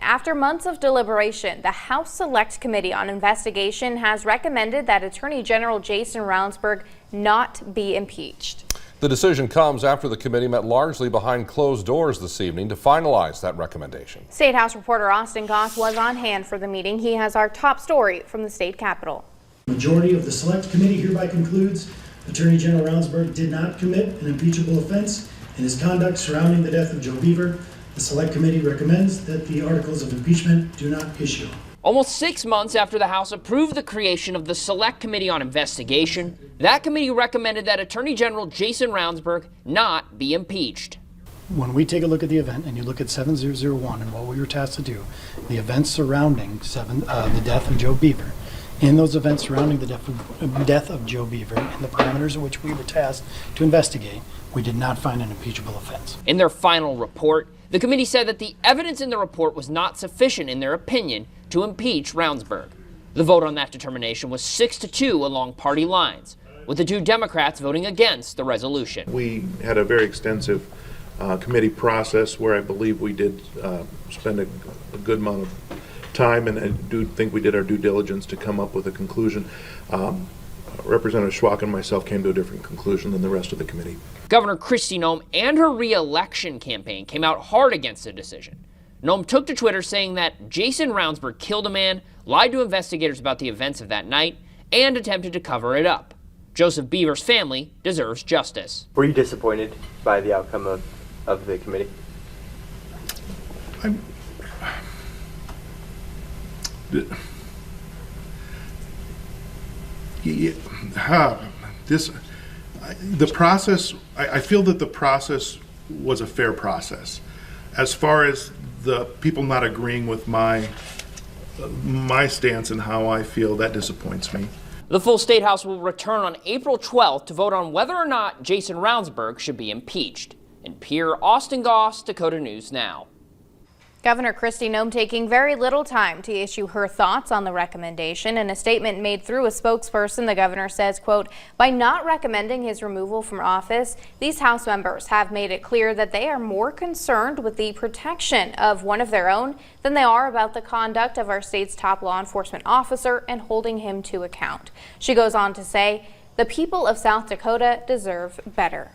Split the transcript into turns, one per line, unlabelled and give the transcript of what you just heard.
After months of deliberation, the House Select Committee on Investigation has recommended that Attorney General Jason Ravnsborg not be impeached.
The decision comes after the committee met largely behind closed doors this evening to finalize that recommendation.
State House reporter Austin Goss was on hand for the meeting. He has our top story from the state capitol.
The majority of the Select Committee hereby concludes Attorney General Ravnsborg did not commit an impeachable offense in his conduct surrounding the death of Joe Beaver. The Select Committee recommends that the articles of impeachment do not issue.
Almost 6 months after the House approved the creation of the Select Committee on Investigation, that committee recommended that Attorney General Jason Ravnsborg not be impeached.
When we take a look at the event and you look at 7001 and what we were tasked to do, the events surrounding the death of Joe Beaver, in those events surrounding the death of Joe Beaver and the parameters in which we were tasked to investigate, we did not find an impeachable offense.
In their final report, the committee said that the evidence in the report was not sufficient, in their opinion, to impeach Ravnsborg. The vote on that determination was 6-2 along party lines, with the two Democrats voting against the resolution.
We had a very extensive committee process where I believe we did spend a good amount of time, and I do think we did our due diligence to come up with a conclusion. Representative Schwach and myself came to a different conclusion than the rest of the committee. Governor
Kristi Noem and her re-election campaign came out hard against the decision. Noem took to Twitter saying that Jason Ravnsborg killed a man, lied to investigators about the events of that night, and attempted to cover it up. Joseph Beaver's family deserves justice.
Were you disappointed by the outcome of the committee?
The process, I feel that the process was a fair process. As far as the people not agreeing with my stance and how I feel, that disappoints me.
The full State House will return on April 12th to vote on whether or not Jason Ravnsborg should be impeached. In Pierre, Austin Goss, Dakota News Now.
Governor Kristi Noem taking very little time to issue her thoughts on the recommendation. In a statement made through a spokesperson, the governor says, quote, by not recommending his removal from office, these House members have made it clear that they are more concerned with the protection of one of their own than they are about the conduct of our state's top law enforcement officer and holding him to account. She goes on to say, the people of South Dakota deserve better.